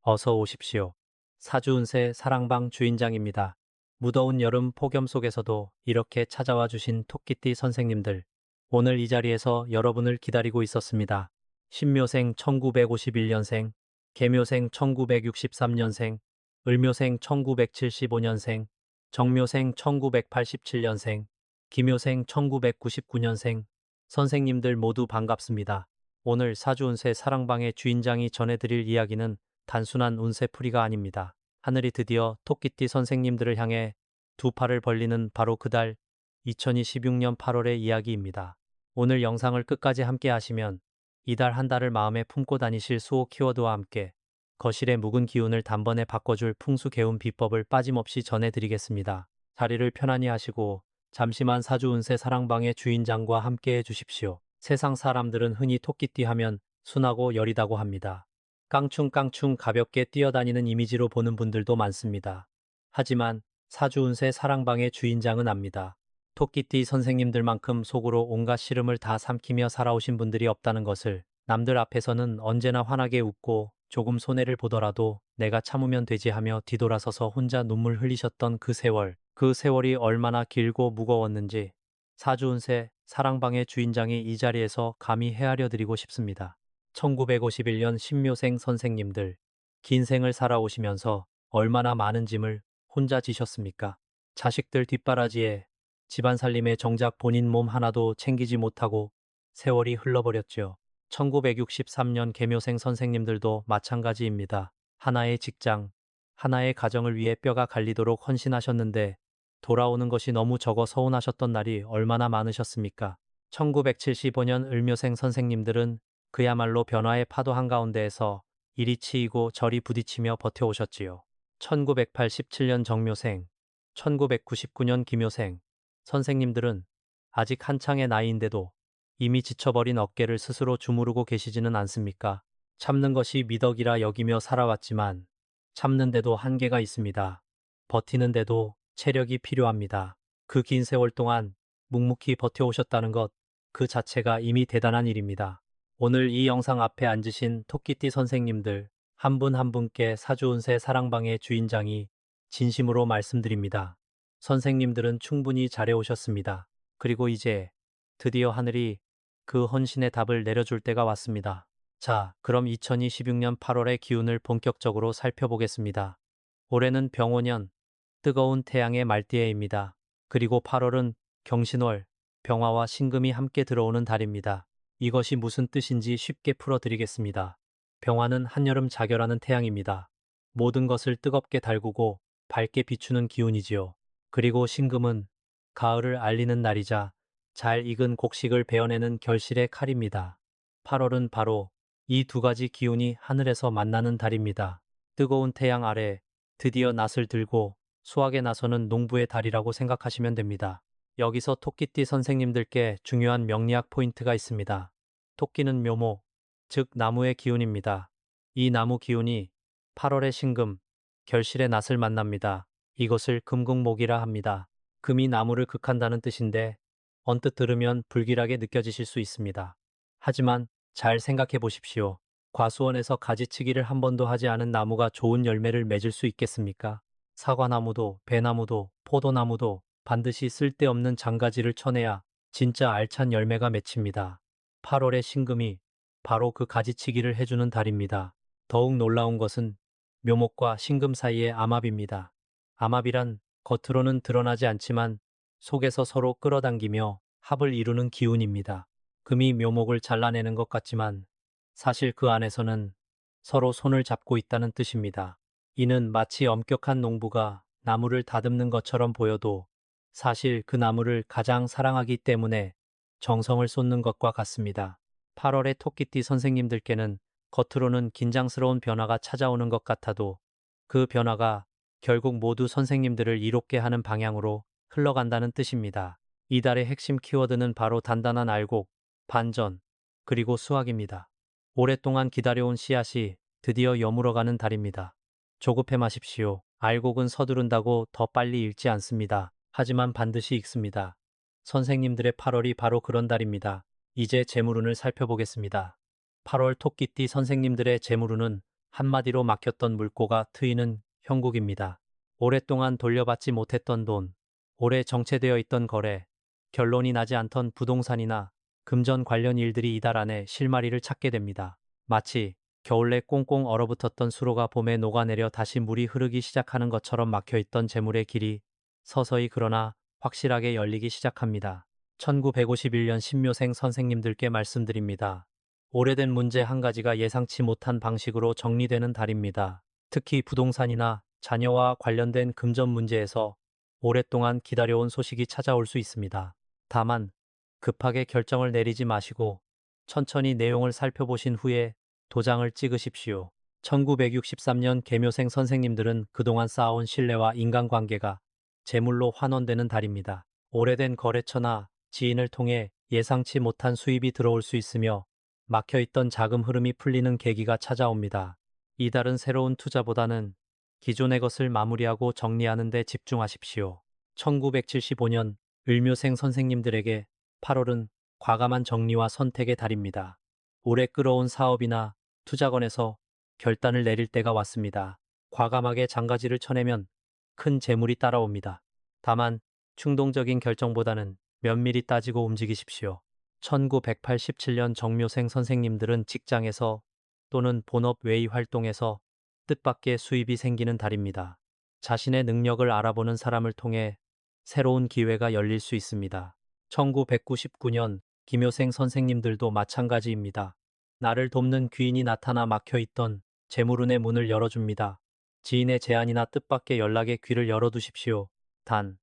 어서 오십시오. 사주운세 사랑방 주인장입니다. 무더운 여름 폭염 속에서도 이렇게 찾아와 주신 토끼띠 선생님들. 오늘 이 자리에서 여러분을 기다리고 있었습니다. 신묘생 1951년생, 계묘생 1963년생, 을묘생 1975년생, 정묘생 1987년생, 기묘생 1999년생, 선생님들 모두 반갑습니다. 오늘 사주운세 사랑방의 주인장이 전해드릴 이야기는 단순한 운세풀이가 아닙니다. 하늘이 드디어 토끼띠 선생님들을 향해 두 팔을 벌리는 바로 그달 2026년 8월의 이야기입니다. 오늘 영상을 끝까지 함께 하시면 이달 한 달을 마음에 품고 다니실 수호 키워드와 함께 거실의 묵은 기운을 단번에 바꿔줄 풍수개운 비법을 빠짐없이 전해드리겠습니다. 자리를 편안히 하시고 잠시만 사주운세 사랑방의 주인장과 함께 해주십시오. 세상 사람들은 흔히 토끼띠 하면 순하고 여리다고 합니다. 깡충깡충 가볍게 뛰어다니는 이미지로 보는 분들도 많습니다. 하지만 사주운세 사랑방의 주인장은 압니다. 토끼띠 선생님들만큼 속으로 온갖 시름을 다 삼키며 살아오신 분들이 없다는 것을. 남들 앞에서는 언제나 환하게 웃고 조금 손해를 보더라도 내가 참으면 되지 하며 뒤돌아서서 혼자 눈물 흘리셨던 그 세월. 그 세월이 얼마나 길고 무거웠는지 사주운세 사랑방의 주인장이 이 자리에서 감히 헤아려 드리고 싶습니다. 1951년 신묘생 선생님들, 긴 생을 살아오시면서 얼마나 많은 짐을 혼자 지셨습니까? 자식들 뒷바라지에 집안 살림에 정작 본인 몸 하나도 챙기지 못하고 세월이 흘러버렸죠. 1963년 계묘생 선생님들도 마찬가지입니다. 하나의 직장, 하나의 가정을 위해 뼈가 갈리도록 헌신하셨는데 돌아오는 것이 너무 적어 서운하셨던 날이 얼마나 많으셨습니까? 1975년 을묘생 선생님들은 그야말로 변화의 파도 한가운데에서 이리 치이고 저리 부딪히며 버텨오셨지요. 1987년 정묘생, 1999년 기묘생, 선생님들은 아직 한창의 나이인데도 이미 지쳐버린 어깨를 스스로 주무르고 계시지는 않습니까? 참는 것이 미덕이라 여기며 살아왔지만 참는데도 한계가 있습니다. 버티는데도 체력이 필요합니다. 그 긴 세월 동안 묵묵히 버텨오셨다는 것, 그 자체가 이미 대단한 일입니다. 오늘 이 영상 앞에 앉으신 토끼띠 선생님들 한 분 한 분께 사주운세 사랑방의 주인장이 진심으로 말씀드립니다. 선생님들은 충분히 잘해오셨습니다. 그리고 이제 드디어 하늘이 그 헌신의 답을 내려줄 때가 왔습니다. 자, 그럼 2026년 8월의 기운을 본격적으로 살펴보겠습니다. 올해는 병오년, 뜨거운 태양의 말띠해입니다. 그리고 8월은 경신월, 병화와 신금이 함께 들어오는 달입니다. 이것이 무슨 뜻인지 쉽게 풀어드리겠습니다. 병화는 한여름 자결하는 태양입니다. 모든 것을 뜨겁게 달구고 밝게 비추는 기운이지요. 그리고 신금은 가을을 알리는 날이자 잘 익은 곡식을 베어내는 결실의 칼입니다. 8월은 바로 이 두 가지 기운이 하늘에서 만나는 달입니다. 뜨거운 태양 아래 드디어 낫을 들고 수확에 나서는 농부의 달이라고 생각하시면 됩니다. 여기서 토끼띠 선생님들께 중요한 명리학 포인트가 있습니다. 토끼는 묘목, 즉 나무의 기운입니다. 이 나무 기운이 8월의 신금, 결실의 낫을 만납니다. 이것을 금국목이라 합니다. 금이 나무를 극한다는 뜻인데 언뜻 들으면 불길하게 느껴지실 수 있습니다. 하지만 잘 생각해 보십시오. 과수원에서 가지치기를 한 번도 하지 않은 나무가 좋은 열매를 맺을 수 있겠습니까? 사과나무도 배나무도 포도나무도 반드시 쓸데없는 장가지를 쳐내야 진짜 알찬 열매가 맺힙니다. 8월의 신금이 바로 그 가지치기를 해주는 달입니다. 더욱 놀라운 것은 묘목과 신금 사이의 암합입니다. 암합이란 겉으로는 드러나지 않지만 속에서 서로 끌어당기며 합을 이루는 기운입니다. 금이 묘목을 잘라내는 것 같지만 사실 그 안에서는 서로 손을 잡고 있다는 뜻입니다. 이는 마치 엄격한 농부가 나무를 다듬는 것처럼 보여도 사실 그 나무를 가장 사랑하기 때문에 정성을 쏟는 것과 같습니다. 8월의 토끼띠 선생님들께는 겉으로는 긴장스러운 변화가 찾아오는 것 같아도 그 변화가 결국 모두 선생님들을 이롭게 하는 방향으로 흘러간다는 뜻입니다. 이달의 핵심 키워드는 바로 단단한 알곡, 반전, 그리고 수확입니다. 오랫동안 기다려온 씨앗이 드디어 여물어가는 달입니다. 조급해 마십시오. 알곡은 서두른다고 더 빨리 익지 않습니다. 하지만 반드시 익습니다. 선생님들의 8월이 바로 그런 달입니다. 이제 재물운을 살펴보겠습니다. 8월 토끼띠 선생님들의 재물운은 한마디로 막혔던 물꼬가 트이는 형국입니다. 오랫동안 돌려받지 못했던 돈, 오래 정체되어 있던 거래, 결론이 나지 않던 부동산이나 금전 관련 일들이 이달 안에 실마리를 찾게 됩니다. 마치 겨울에 꽁꽁 얼어붙었던 수로가 봄에 녹아내려 다시 물이 흐르기 시작하는 것처럼 막혀있던 재물의 길이 서서히 그러나 확실하게 열리기 시작합니다. 1951년 신묘생 선생님들께 말씀드립니다. 오래된 문제 한 가지가 예상치 못한 방식으로 정리되는 달입니다. 특히 부동산이나 자녀와 관련된 금전 문제에서 오랫동안 기다려온 소식이 찾아올 수 있습니다. 다만 급하게 결정을 내리지 마시고 천천히 내용을 살펴보신 후에 도장을 찍으십시오. 1963년 계묘생 선생님들은 그동안 쌓아온 신뢰와 인간관계가 재물로 환원되는 달입니다. 오래된 거래처나 지인을 통해 예상치 못한 수입이 들어올 수 있으며 막혀있던 자금 흐름이 풀리는 계기가 찾아옵니다. 이달은 새로운 투자보다는 기존의 것을 마무리하고 정리하는 데 집중하십시오. 1975년 을묘생 선생님들에게 8월은 과감한 정리와 선택의 달입니다. 오래 끌어온 사업이나 투자건에서 결단을 내릴 때가 왔습니다. 과감하게 장가지를 쳐내면 큰 재물이 따라옵니다. 다만 충동적인 결정보다는 면밀히 따지고 움직이십시오. 1987년 정묘생 선생님들은 직장에서 또는 본업 외의 활동에서 뜻밖의 수입이 생기는 달입니다. 자신의 능력을 알아보는 사람을 통해 새로운 기회가 열릴 수 있습니다. 1999년 김효생 선생님들도 마찬가지입니다. 나를 돕는 귀인이 나타나 막혀있던 재물운의 문을 열어줍니다. 지인의 제안이나 뜻밖의 연락에 귀를 열어두십시오. 단,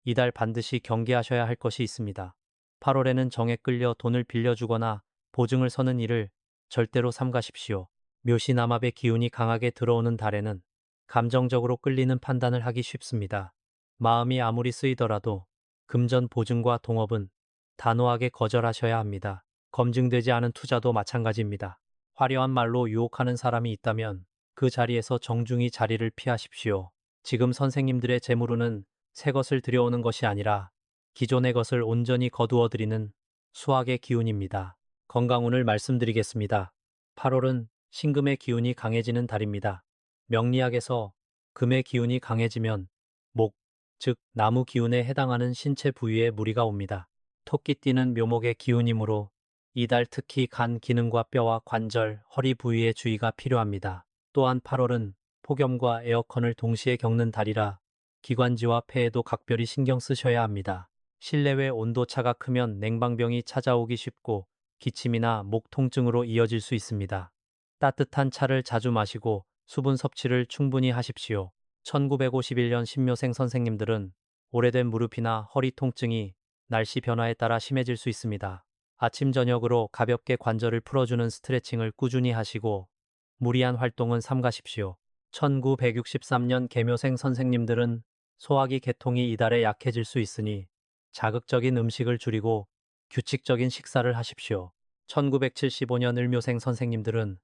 이달 반드시 경계하셔야 할 것이 있습니다. 8월에는 정에 끌려 돈을 빌려주거나 보증을 서는 일을 절대로 삼가십시오. 묘시남합의 기운이 강하게 들어오는 달에는 감정적으로 끌리는 판단을 하기 쉽습니다. 마음이 아무리 쓰이더라도 금전 보증과 동업은 단호하게 거절하셔야 합니다. 검증되지 않은 투자도 마찬가지입니다. 화려한 말로 유혹하는 사람이 있다면 그 자리에서 정중히 자리를 피하십시오. 지금 선생님들의 재물운은 새 것을 들여오는 것이 아니라 기존의 것을 온전히 거두어들이는 수학의 기운입니다. 건강운을 말씀드리겠습니다. 8월은 신금의 기운이 강해지는 달입니다. 명리학에서 금의 기운이 강해지면 목, 즉 나무 기운에 해당하는 신체 부위에 무리가 옵니다. 토끼띠는 묘목의 기운이므로 이달 특히 간 기능과 뼈와 관절, 허리 부위에 주의가 필요합니다. 또한 8월은 폭염과 에어컨을 동시에 겪는 달이라 기관지와 폐에도 각별히 신경 쓰셔야 합니다. 실내외 온도차가 크면 냉방병이 찾아오기 쉽고 기침이나 목 통증으로 이어질 수 있습니다. 따뜻한 차를 자주 마시고 수분 섭취를 충분히 하십시오. 1951년 신묘생 선생님들은 오래된 무릎이나 허리 통증이 날씨 변화에 따라 심해질 수 있습니다. 아침 저녁으로 가볍게 관절을 풀어주는 스트레칭을 꾸준히 하시고 무리한 활동은 삼가십시오. 1963년 계묘생 선생님들은 소화기 계통이 이달에 약해질 수 있으니 자극적인 음식을 줄이고 규칙적인 식사를 하십시오. 1975년 을묘생 선생님들은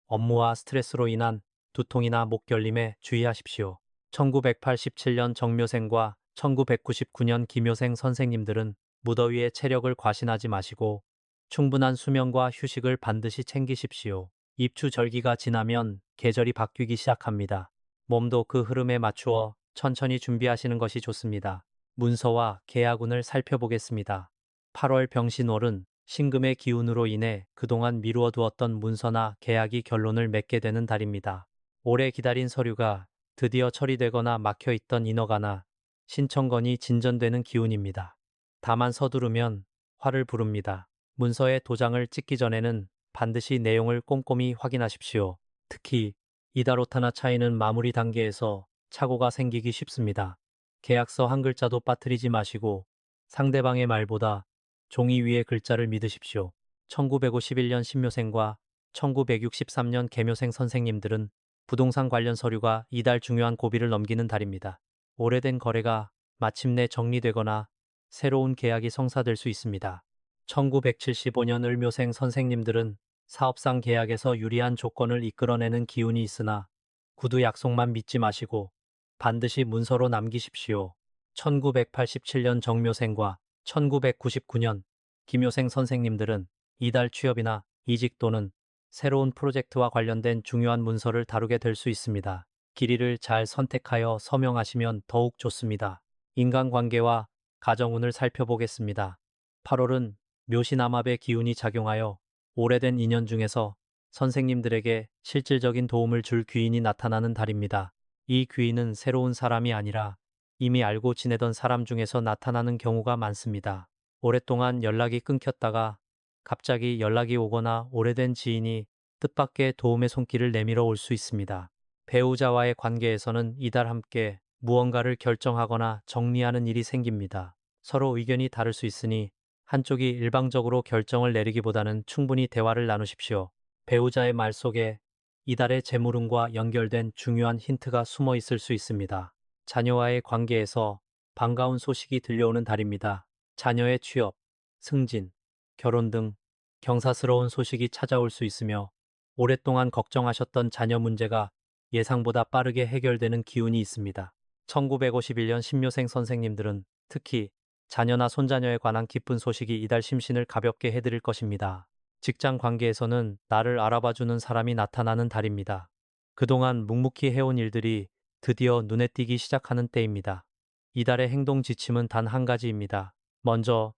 업무와 스트레스로 인한 두통이나 목결림에 주의하십시오. 1987년 정묘생과 1999년 기묘생 선생님들은 무더위에 체력을 과신하지 마시고 충분한 수면과 휴식을 반드시 챙기십시오. 입추절기가 지나면 계절이 바뀌기 시작합니다. 몸도 그 흐름에 맞추어 천천히 준비하시는 것이 좋습니다. 문서와 계약운을 살펴보겠습니다. 8월 병신월은 신금의 기운으로 인해 그동안 미루어 두었던 문서나 계약이 결론을 맺게 되는 달입니다. 오래 기다린 서류가 드디어 처리되거나 막혀있던 인허가나 신청건이 진전되는 기운입니다. 다만 서두르면 화를 부릅니다. 문서에 도장을 찍기 전에는 반드시 내용을 꼼꼼히 확인하십시오. 특히 이달 오타나 차이는 마무리 단계에서 착오가 생기기 쉽습니다. 계약서 한 글자도 빠뜨리지 마시고 상대방의 말보다 종이 위의 글자를 믿으십시오. 1951년 신묘생과 1963년 계묘생 선생님들은 부동산 관련 서류가 이달 중요한 고비를 넘기는 달입니다. 오래된 거래가 마침내 정리되거나 새로운 계약이 성사될 수 있습니다. 1975년 을묘생 선생님들은 사업상 계약에서 유리한 조건을 이끌어내는 기운이 있으나 구두 약속만 믿지 마시고 반드시 문서로 남기십시오. 1987년 정묘생과 1999년 기묘생 선생님들은 이달 취업이나 이직 또는 새로운 프로젝트와 관련된 중요한 문서를 다루게 될 수 있습니다. 길이를 잘 선택하여 서명하시면 더욱 좋습니다. 인간관계와 가정운을 살펴보겠습니다. 8월은 묘시남합의 기운이 작용하여 오래된 인연 중에서 선생님들에게 실질적인 도움을 줄 귀인이 나타나는 달입니다. 이 귀인은 새로운 사람이 아니라 이미 알고 지내던 사람 중에서 나타나는 경우가 많습니다. 오랫동안 연락이 끊겼다가 갑자기 연락이 오거나 오래된 지인이 뜻밖의 도움의 손길을 내밀어 올 수 있습니다. 배우자와의 관계에서는 이달 함께 무언가를 결정하거나 정리하는 일이 생깁니다. 서로 의견이 다를 수 있으니 한쪽이 일방적으로 결정을 내리기보다는 충분히 대화를 나누십시오. 배우자의 말 속에 이달의 재물운과 연결된 중요한 힌트가 숨어 있을 수 있습니다. 자녀와의 관계에서 반가운 소식이 들려오는 달입니다. 자녀의 취업, 승진, 결혼 등 경사스러운 소식이 찾아올 수 있으며 오랫동안 걱정하셨던 자녀 문제가 예상보다 빠르게 해결되는 기운이 있습니다. 1951년 신묘생 선생님들은 특히 자녀나 손자녀에 관한 기쁜 소식이 이달 심신을 가볍게 해드릴 것입니다. 직장 관계에서는 나를 알아봐주는 사람이 나타나는 달입니다. 그동안 묵묵히 해온 일들이 드디어 눈에 띄기 시작하는 때입니다. 이달의 행동 지침은 단 한 가지입니다. 먼저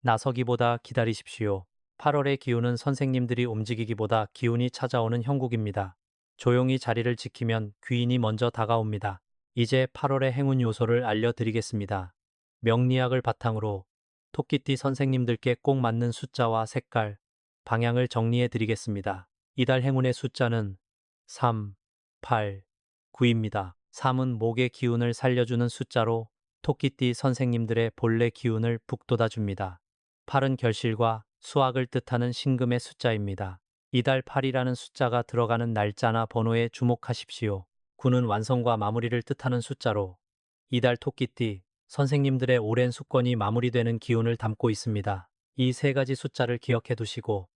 나서기보다 기다리십시오. 8월의 기운은 선생님들이 움직이기보다 기운이 찾아오는 형국입니다. 조용히 자리를 지키면 귀인이 먼저 다가옵니다. 이제 8월의 행운 요소를 알려드리겠습니다. 명리학을 바탕으로 토끼띠 선생님들께 꼭 맞는 숫자와 색깔, 방향을 정리해 드리겠습니다. 이달 행운의 숫자는 3, 8, 9입니다. 3은 목의 기운을 살려주는 숫자로 토끼띠 선생님들의 본래 기운을 북돋아줍니다. 8은 결실과 수확을 뜻하는 신금의 숫자입니다. 이달 8이라는 숫자가 들어가는 날짜나 번호에 주목하십시오. 9는 완성과 마무리를 뜻하는 숫자로 이달 토끼띠 선생님들의 오랜 숙권이 마무리되는 기운을 담고 있습니다. 이 세 가지 숫자를 기억해 두시고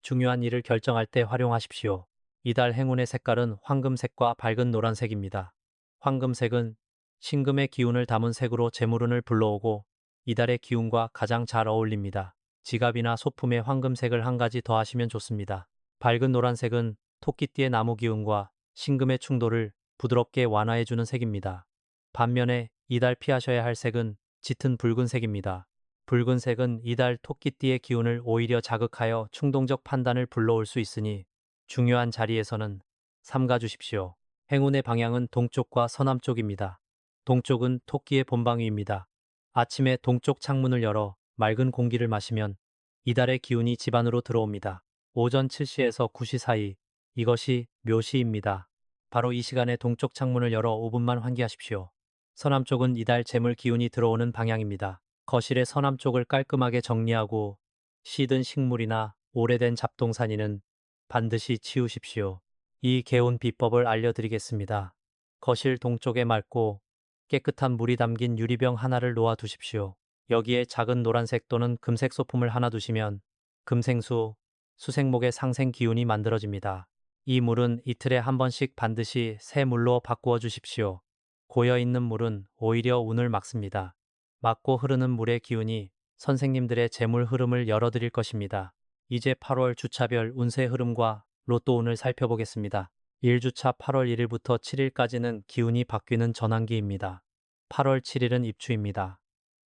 중요한 일을 결정할 때 활용하십시오. 이달 행운의 색깔은 황금색과 밝은 노란색입니다. 황금색은 신금의 기운을 담은 색으로 재물운을 불러오고 이달의 기운과 가장 잘 어울립니다. 지갑이나 소품에 황금색을 한 가지 더하시면 좋습니다. 밝은 노란색은 토끼띠의 나무 기운과 신금의 충돌을 부드럽게 완화해주는 색입니다. 반면에 이달 피하셔야 할 색은 짙은 붉은색입니다. 붉은색은 이달 토끼띠의 기운을 오히려 자극하여 충동적 판단을 불러올 수 있으니 중요한 자리에서는 삼가 주십시오. 행운의 방향은 동쪽과 서남쪽입니다. 동쪽은 토끼의 본방위입니다. 아침에 동쪽 창문을 열어 맑은 공기를 마시면 이달의 기운이 집 안으로 들어옵니다. 오전 7시에서 9시 사이, 이것이 묘시입니다. 바로 이 시간에 동쪽 창문을 열어 5분만 환기하십시오. 서남쪽은 이달 재물 기운이 들어오는 방향입니다. 거실의 서남쪽을 깔끔하게 정리하고 시든 식물이나 오래된 잡동사니는 반드시 치우십시오. 이 개운 비법을 알려드리겠습니다. 거실 동쪽에 맑고 깨끗한 물이 담긴 유리병 하나를 놓아 두십시오. 여기에 작은 노란색 또는 금색 소품을 하나 두시면 금생수, 수생목의 상생 기운이 만들어집니다. 이 물은 이틀에 한 번씩 반드시 새 물로 바꾸어 주십시오. 고여있는 물은 오히려 운을 막습니다. 막고 흐르는 물의 기운이 선생님들의 재물 흐름을 열어드릴 것입니다. 이제 8월 주차별 운세 흐름과 로또 운을 살펴보겠습니다. 1주차 8월 1일부터 7일까지는 기운이 바뀌는 전환기입니다. 8월 7일은 입추입니다.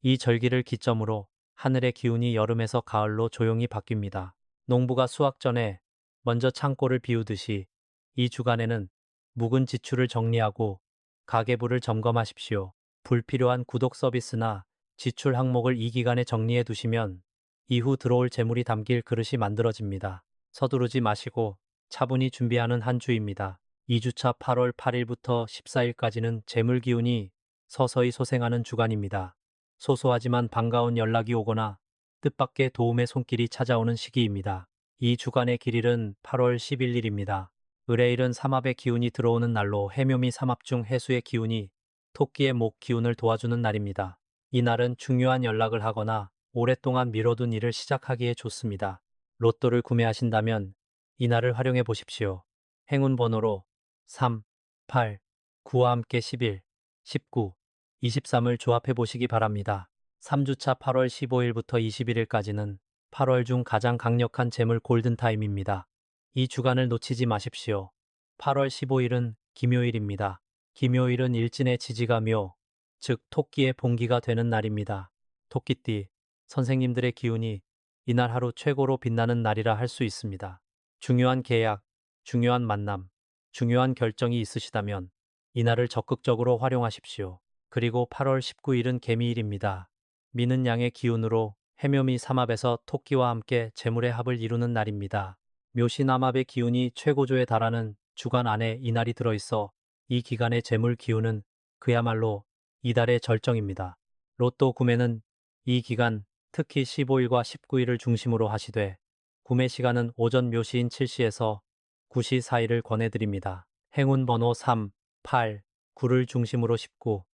이 절기를 기점으로 하늘의 기운이 여름에서 가을로 조용히 바뀝니다. 농부가 수확 전에 먼저 창고를 비우듯이 이 주간에는 묵은 지출을 정리하고 가계부를 점검하십시오. 불필요한 구독 서비스나 지출 항목을 이 기간에 정리해 두시면 이후 들어올 재물이 담길 그릇이 만들어집니다. 서두르지 마시고 차분히 준비하는 한 주입니다. 2주차 8월 8일부터 14일까지는 재물 기운이 서서히 소생하는 주간입니다. 소소하지만 반가운 연락이 오거나 뜻밖의 도움의 손길이 찾아오는 시기입니다. 이 주간의 길일은 8월 11일입니다. 을해일은 삼합의 기운이 들어오는 날로 해묘미 삼합 중 해수의 기운이 토끼의 목 기운을 도와주는 날입니다. 이 날은 중요한 연락을 하거나 오랫동안 미뤄둔 일을 시작하기에 좋습니다. 로또를 구매하신다면 이 날을 활용해 보십시오. 행운 번호로 3, 8, 9와 함께 11, 19, 23을 조합해 보시기 바랍니다. 3주차 8월 15일부터 21일까지는 8월 중 가장 강력한 재물 골든타임입니다. 이 주간을 놓치지 마십시오. 8월 15일은 김요일입니다. 김요일은 일진의 지지가 묘, 즉 토끼의 봉기가 되는 날입니다. 토끼띠 선생님들의 기운이 이날 하루 최고로 빛나는 날이라 할 수 있습니다. 중요한 계약, 중요한 만남, 중요한 결정이 있으시다면 이날을 적극적으로 활용하십시오. 그리고 8월 19일은 개미일입니다. 미는 양의 기운으로 해묘미 삼합에서 토끼와 함께 재물의 합을 이루는 날입니다. 묘신암합의 기운이 최고조에 달하는 주간 안에 이날이 들어있어 이 기간의 재물 기운은 그야말로 이달의 절정입니다. 로또 구매는 이 기간 특히 15일과 19일을 중심으로 하시되 구매 시간은 오전 묘시인 7시에서 9시 사이를 권해드립니다. 행운 번호 3, 8, 9를 중심으로 19,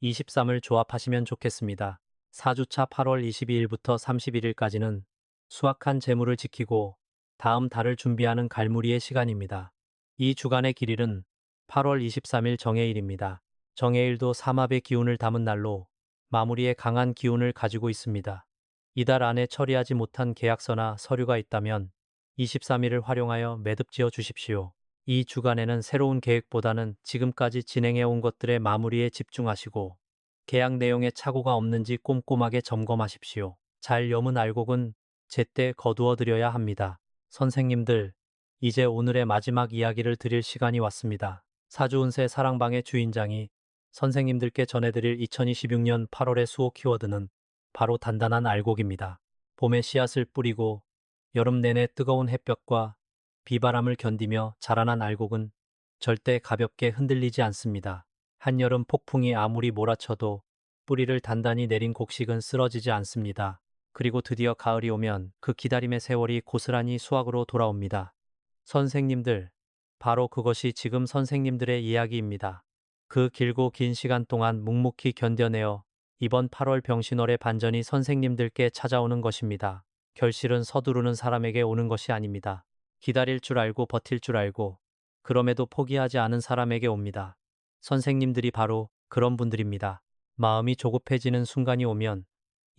23을 조합하시면 좋겠습니다. 4주차 8월 22일부터 31일까지는 수확한 재물을 지키고 다음 달을 준비하는 갈무리의 시간입니다. 이 주간의 길일은 8월 23일 정해일입니다. 정해일도 삼합의 기운을 담은 날로 마무리에 강한 기운을 가지고 있습니다. 이달 안에 처리하지 못한 계약서나 서류가 있다면 23일을 활용하여 매듭지어 주십시오. 이 주간에는 새로운 계획보다는 지금까지 진행해온 것들의 마무리에 집중하시고 계약 내용에 착오가 없는지 꼼꼼하게 점검하십시오. 잘 여문 알곡은 제때 거두어 드려야 합니다. 선생님들, 이제 오늘의 마지막 이야기를 드릴 시간이 왔습니다. 사주운세 사랑방의 주인장이 선생님들께 전해드릴 2026년 8월의 수호 키워드는 바로 단단한 알곡입니다. 봄에 씨앗을 뿌리고 여름 내내 뜨거운 햇볕과 비바람을 견디며 자라난 알곡은 절대 가볍게 흔들리지 않습니다. 한여름 폭풍이 아무리 몰아쳐도 뿌리를 단단히 내린 곡식은 쓰러지지 않습니다. 그리고 드디어 가을이 오면 그 기다림의 세월이 고스란히 수확으로 돌아옵니다. 선생님들, 바로 그것이 지금 선생님들의 이야기입니다. 그 길고 긴 시간 동안 묵묵히 견뎌내어 이번 8월 병신월의 반전이 선생님들께 찾아오는 것입니다. 결실은 서두르는 사람에게 오는 것이 아닙니다. 기다릴 줄 알고 버틸 줄 알고 그럼에도 포기하지 않은 사람에게 옵니다. 선생님들이 바로 그런 분들입니다. 마음이 조급해지는 순간이 오면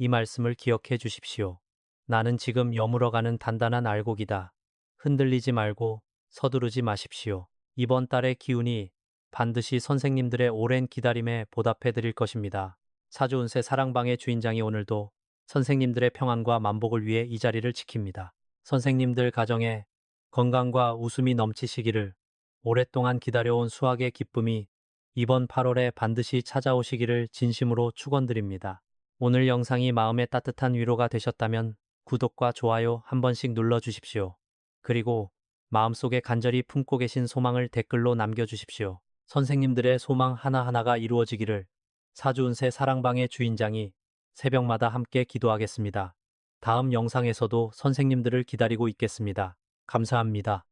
이 말씀을 기억해 주십시오. 나는 지금 여물어가는 단단한 알곡이다. 흔들리지 말고 서두르지 마십시오. 이번 달의 기운이 반드시 선생님들의 오랜 기다림에 보답해 드릴 것입니다. 사주운세 사랑방의 주인장이 오늘도 선생님들의 평안과 만복을 위해 이 자리를 지킵니다. 선생님들 가정에 건강과 웃음이 넘치시기를, 오랫동안 기다려온 수확의 기쁨이 이번 8월에 반드시 찾아오시기를 진심으로 축원드립니다. 오늘 영상이 마음에 따뜻한 위로가 되셨다면 구독과 좋아요 한 번씩 눌러주십시오. 그리고 마음속에 간절히 품고 계신 소망을 댓글로 남겨주십시오. 선생님들의 소망 하나하나가 이루어지기를 사주운세 사랑방의 주인장이 새벽마다 함께 기도하겠습니다. 다음 영상에서도 선생님들을 기다리고 있겠습니다. 감사합니다.